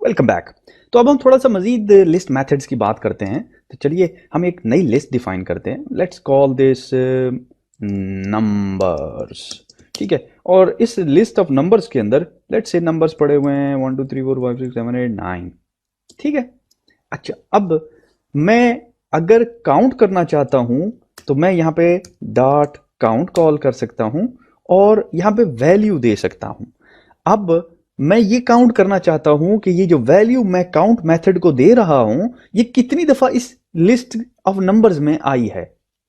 Welcome back. तो अब हम थोड़ा सा मजीद लिस्ट मेथड्स की बात करते हैं। तो चलिए हम एक नई लिस्ट डिफाइन करते हैं। Let's call this numbers. ठीक है, और इस लिस्ट ऑफ नंबर्स के अंदर लेट्स से नंबर्स पड़े हुए हैं 1 2 3 4 5 6 7 8 9। ठीक है। अच्छा, अब मैं अगर काउंट करना चाहता हूं तो मैं यहाँ पे डॉट काउंट कॉल कर सकता हूं और यहाँ पे वैल्यू दे सकता हूं। अब मैं ये काउंट करना चाहता हूं कि ये जो वैल्यू मैं काउंट मेथड को दे रहा हूं ये कितनी दफा इस लिस्ट ऑफ नंबर्स में आई है।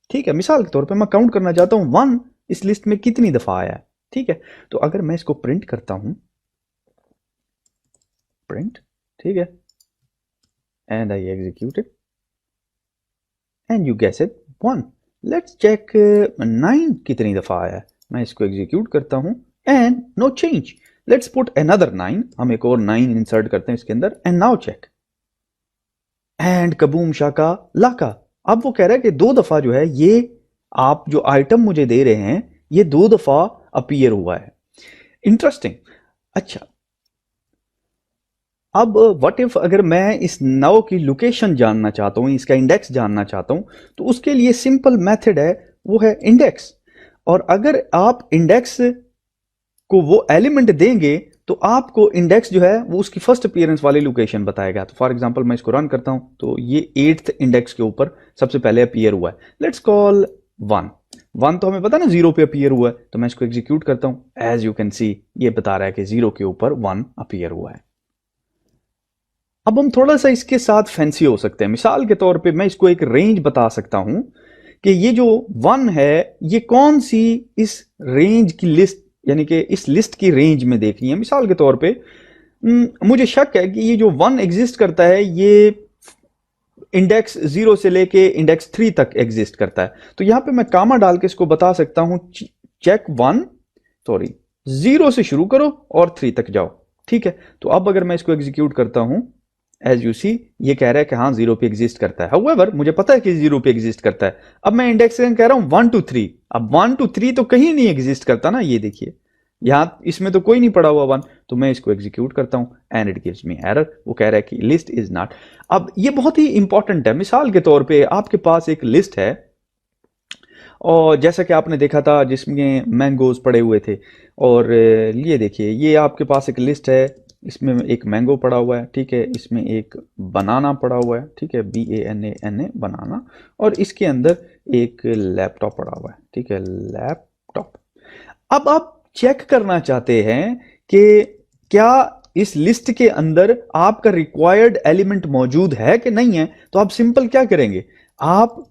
ठीक है, मिसाल के तौर पे मैं काउंट करना चाहता हूं 1 इस लिस्ट में कितनी दफा आया है। ठीक है, तो अगर मैं इसको प्रिंट करता हूं, प्रिंट, ठीक है, and I execute it and you guess it 1। Let's check 9 कितनी दफा आया है। मैं इसको एग्जीक्यूट करता हूं and no change. Let's put another 9, हम एक और 9 इंसर्ट करते हैं इसके अंदर and now check and kaboom शाका लाका। अब वो कह रहा है कि 2 दफा जो है ये आप जो आइटम मुझे दे रहे हैं ये 2 दफा अपीयर हुआ है। इंटरेस्टिंग। अच्छा, अब व्हाट इफ अगर मैं इस नव की लोकेशन जानना चाहता हूं, इसका इंडेक्स जानना चाहता हूं, तो उसके लिए सिंपल मेथड है, वो है इंडेक्स। और अगर आप इंडेक्स को वो एलिमेंट देंगे तो आपको इंडेक्स जो है वो उसकी फर्स्ट अपीयरेंस वाली लोकेशन बताएगा। तो फॉर एग्जांपल मैं इसको रन करता हूं तो ये 8th इंडेक्स के ऊपर सबसे पहले अपीयर हुआ है। Let's call 1। 1 तो हमें पता ना 0 पे अपीयर हुआ है, तो मैं इसको एग्जीक्यूट करता हूं। एज यू कैन सी ये बता रहा है कि 0 के ऊपर 1 अपीयर हुआ है। अब हम थोड़ा सा इसके साथ फैंसी हो सकते हैं। मिसाल के तौर पे मैं इसको एक रेंज बता सकता हूं कि ये जो 1 है ये कौन सी इस रेंज की लिस्ट, यानी कि इस लिस्ट की रेंज में देखनी है। मिसाल के तौर पे मुझे शक है कि ये जो 1 एग्जिस्ट करता है ये इंडेक्स 0 से लेके इंडेक्स 3 तक एग्जिस्ट करता है। तो यहां पे मैं कामा डाल के इसको बता सकता हूं चेक 1, सॉरी 0 से शुरू करो और 3 तक जाओ। ठीक है, तो अब अगर मैं इसको एग्जीक्यूट करता हूं, एज यू सी ये कह रहा है कि हाँ 0 पे एग्जिस्ट करता है। हाउएवर मुझे पता है कि 0 पे एग्जिस्ट करता है। अब मैं इंडेक्स कह रहा हूं 1 to 3। अब 1 to 3 तो कहीं नहीं एग्जिस्ट करता ना, ये देखिए यहां इसमें तो कोई नहीं पड़ा हुआ 1। तो मैं इसको एग्जीक्यूट करता हूं and it gives me error. वो कह रहा है कि लिस्ट इज नॉट। अब ये बहुत ही इंपॉर्टेंट है। मिसाल के तौर पे आपके पास एक लिस्ट है और जैसा कि आपने देखा था जिसमें मैंगोज पड़े हुए थे, और ये देखिए ये आपके पास एक लिस्ट है, इसमें एक मैंगो पड़ा हुआ है, ठीक है, इसमें एक बनाना पड़ा हुआ है, ठीक है, BANANA बनाना, और इसके अंदर एक लैपटॉप पड़ा हुआ है, ठीक है, लैपटॉप। अब आप चेक करना चाहते हैं कि क्या इस लिस्ट के अंदर आपका रिक्वायर्ड एलिमेंट मौजूद है कि नहीं है। तो आप सिंपल क्या करेंगे, आप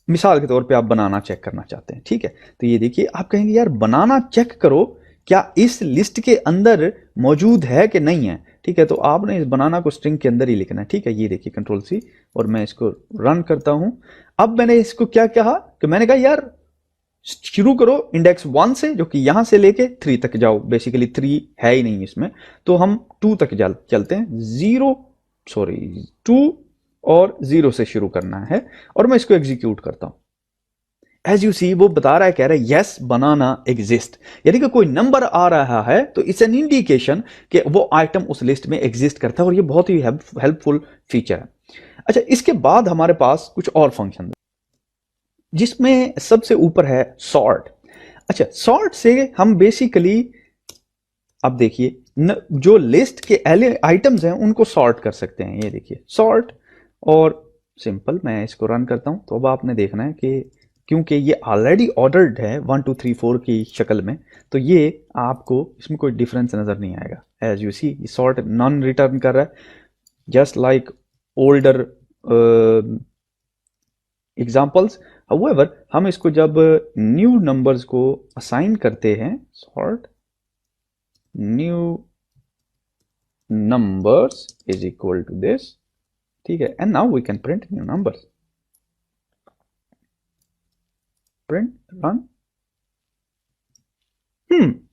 मिसाल के तौर पे आप बनाना चेक करना चाहते हैं, ठीक है, तो ये देखिए आप कहेंगे यार बनाना चेक करो क्या इस लिस्ट के अंदर मौजूद है कि नहीं है। ठीक है, तो आपने इस बनाना को स्ट्रिंग के अंदर ही लिखना है। ठीक है, ये देखिए कंट्रोल C और मैं इसको रन करता हूं। अब मैंने इसको क्या कहा कि मैंने कहा यार शुरू करो इंडेक्स 1 से, जो कि यहां से लेके 3 तक जाओ। बेसिकली 3 है ही नहीं इसमें, तो हम 2 तक चलते हैं। 2 और 0 से शुरू करना है और मैं इसको एग्जीक्यूट करता हूं। एज यू सी वो बता रहा है, कह रहा है यस बनाना एग्जिस्ट, यानी कि कोई नंबर आ रहा है तो इट्स एन इंडिकेशन कि वो आइटम उस लिस्ट में एग्जिस्ट करता है, और ये बहुत ही हेल्पफुल फीचर है। अच्छा, इसके बाद हमारे पास कुछ और फंक्शन जिसमें सबसे ऊपर है सॉर्ट। अच्छा, सॉर्ट से हम बेसिकली अब देखिए जो लिस्ट के आइटम्स हैं उनको सॉर्ट कर सकते हैं। ये देखिए सॉर्ट, और सिंपल मैं इसको रन करता हूं तो अब आपने देखना है कि क्योंकि ये ऑलरेडी ऑर्डर्ड है 1 2 3 4 की शक्ल में, तो ये आपको इसमें कोई डिफरेंस नजर नहीं आएगा। As you see sort non return कर रहा है, just like older examples. However हम इसको जब न्यू नंबर्स को असाइन करते हैं, sort new numbers is equal to this, ठीक है, and now we can print new numbers, print run।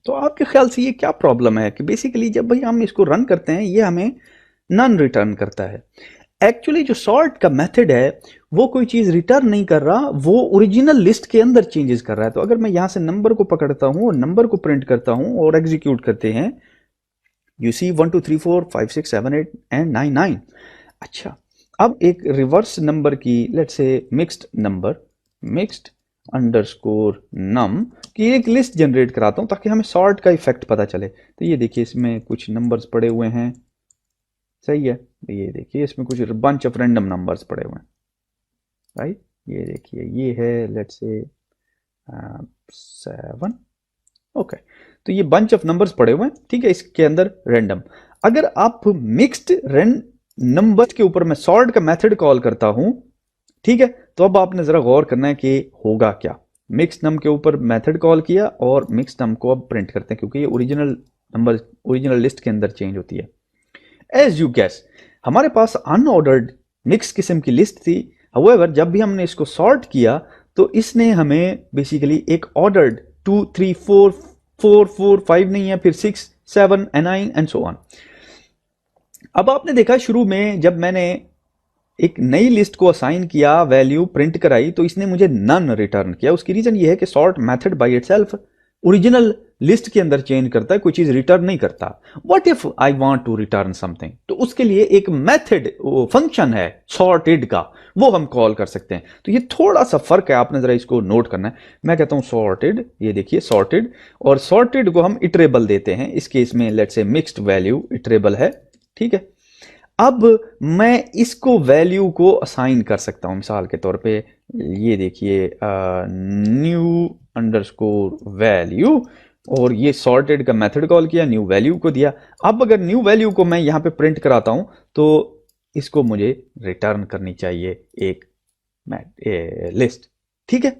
तो आपके ख्याल से ये क्या प्रॉब्लम है कि बेसिकली जब भाई हम इसको रन करते हैं ये हमें नन रिटर्न करता है। एक्चुअली जो सॉर्ट का मेथड है वो कोई चीज रिटर्न नहीं कर रहा, वो ओरिजिनल लिस्ट के अंदर चेंजेस कर रहा है। तो अगर मैं यहां से नंबर को पकड़ता हूं और नंबर को प्रिंट करता हूं और एग्जीक्यूट करते हैं, यू सी 1 2 3 4 5 6 7 8 एंड 9 9। अच्छा, अब एक रिवर्स नंबर की लेट्स से mixed number mixed underscore num की एक लिस्ट जनरेट कराता हूं ताकि हमें सॉर्ट का इफेक्ट पता चले। तो ये देखिए इसमें कुछ नंबर्स पड़े हुए हैं, सही है। ये देखिए इसमें कुछ बंच ऑफ रैंडम नंबर्स पड़े हुए हैं, राइट। ये देखिए ये है लेट्स से 7, ओके। तो ये बंच ऑफ नंबर्स पड़े हुए हैं, ठीक है, इसके अंदर रैंडम। अगर आप मिक्स्ड नंबर के ऊपर मैं सॉर्ट का मेथड कॉल करता हूं, ठीक है, तो अब आपने जरा गौर करना है कि होगा क्या। मिक्स नम के ऊपर मेथड कॉल किया और मिक्स नम को अब प्रिंट करते हैं क्योंकि ये ओरिजिनल नंबर ओरिजिनल लिस्ट के अंदर चेंज होती है। एज यू गैस हमारे पास अनऑर्डर्ड मिक्स किस्म की लिस्ट थी। हाउएवर जब भी हमने इसको सॉर्ट किया तो इसने हमें बेसिकली एक ऑर्डर्ड 2 3 4 4 4 5 नहीं है, फिर 6 7 एंड 9 एंड सो ऑन। अब आपने देखा शुरू में जब मैंने एक नई लिस्ट को असाइन किया, वैल्यू प्रिंट कराई, तो इसने मुझे नन रिटर्न किया। उसकी रीजन ये है कि sort method by itself original list के अंदर चेंज करता है, कोई चीज रिटर्न नहीं करता। What if I want to return something, तो उसके लिए एक मेथड फंक्शन है सॉर्टेड का, वो हम कॉल कर सकते हैं। तो ये थोड़ा सा फर्क है, आपने जरा इसको नोट करना है। मैं कहता हूं सॉर्टेड, ये देखिए सॉर्टेड, और सॉर्टेड को हम इटरेबल देते हैं। इस केस में लेट्स से मिक्स्ड वैल्यू इटरेबल है, ठीक है। अब मैं इसको वैल्यू को असाइन कर सकता हूं, मिसाल के तौर पे ये देखिए न्यू अंडरस्कोर वैल्यू, और ये सॉर्टेड का मेथड कॉल किया, न्यू वैल्यू को दिया। अब अगर न्यू वैल्यू को मैं यहां पे प्रिंट कराता हूं तो इसको मुझे रिटर्न करनी चाहिए एक लिस्ट, ठीक है।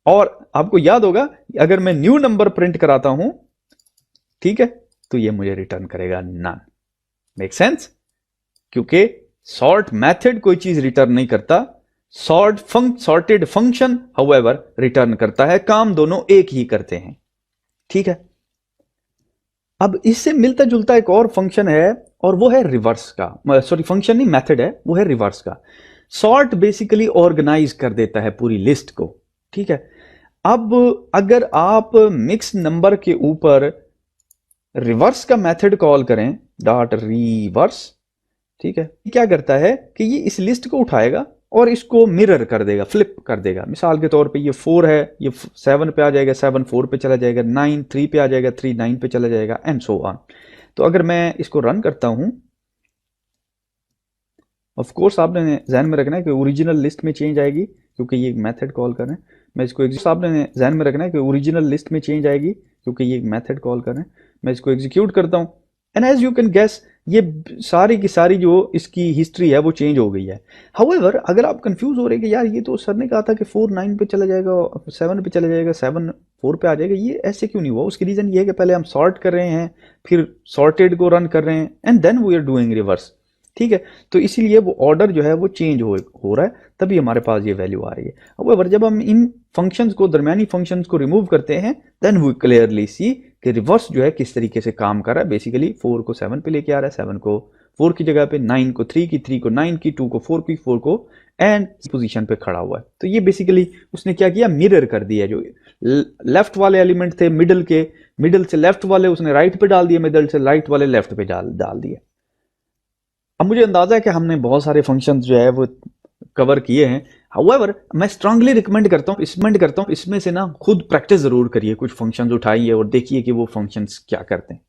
और आपको याद होगा अगर मैं न्यू नंबर प्रिंट कराता हूं, ठीक है, तो ये मुझे रिटर्न करेगा नन। Make sense? क्योंकि सॉर्ट मेथड कोई चीज रिटर्न नहीं करता, सॉर्टेड फंक्शन हाउएवर रिटर्न करता है। काम दोनों एक ही करते हैं, ठीक है। अब इससे मिलता जुलता एक और फंक्शन है और वो है रिवर्स का, सॉरी फंक्शन नहीं मेथड है, वो है रिवर्स का। सॉर्ट बेसिकली ऑर्गेनाइज कर देता है पूरी लिस्ट को, ठीक है। अब अगर आप मिक्स नंबर के ऊपर रिवर्स का मेथड कॉल करें, डॉट रिवर्स, ठीक है, क्या करता है कि ये इस लिस्ट को उठाएगा और इसको मिरर कर देगा, फ्लिप कर देगा। मिसाल के तौर पे ये 4 है, ये 7 पे आ जाएगा, 7 4 पे चला जाएगा, 9 3 पे आ जाएगा, 3 9 पे चला जाएगा, एंड सो ऑन। तो अगर मैं इसको रन करता हूं, ऑफ कोर्स आपने ध्यान में रखना है कि ओरिजिनल लिस्ट में चेंज आएगी क्योंकि ये मेथड कॉल कर रहे हैं। मैं इसको आपने ध्यान में रखना है कि ओरिजिनल लिस्ट में चेंज आएगी क्योंकि ये मेथड कॉल कर रहे हैं। मैं इसको एग्जीक्यूट करता हूं and as you can guess ये सारी की सारी जो इसकी हिस्ट्री है वो चेंज हो गई है। हाउएवर अगर आप कंफ्यूज हो रहे हैं कि यार ये तो सर ने कहा था कि 4 9 पे चला जाएगा, 7 पे चला जाएगा, 7 4 पे आ जाएगा, ये ऐसे क्यों नहीं हुआ? उसकी रीजन ये है कि पहले हम सॉर्ट कर रहे हैं, फिर सॉर्टेड को रन कर रहे हैं and then we are doing reverse, ठीक है। तो इसीलिए वो ऑर्डर जो है वो चेंज हो रहा है, तभी हमारे पास ये वैल्यू आ रही है। हाउएवर जब हम इन फंक्शंस को, दरमियानी फंक्शंस को रिमूव करते हैं, देन वी क्लियरली सी कि रिवर्स जो है किस तरीके से काम कर रहा है। बेसिकली 4 को 7 पे लेके आ रहा है, 7 को 4 की जगह पे, 9 को 3 की, 3 को 9 की, 2 को 4 की, 4 को एंड पोजीशन पे खड़ा हुआ है। तो ये बेसिकली उसने क्या किया, मिरर कर दिया। जो लेफ्ट वाले एलिमेंट थे मिडल के, मिडल से लेफ्ट वाले उसने राइट पे डाल दिए, मिडल से राइट वाले लेफ्ट पे डाल दिए। अब मुझे अंदाजा है कि हमने बहुत सारे फंक्शंस जो है वो कवर किए हैं। हाउएवर मैं स्ट्रांगली रिकमेंड करता हूँ इसमें से ना खुद प्रैक्टिस जरूर करिए, कुछ फंक्शंस उठाइए और देखिए कि वो फंक्शंस क्या करते हैं।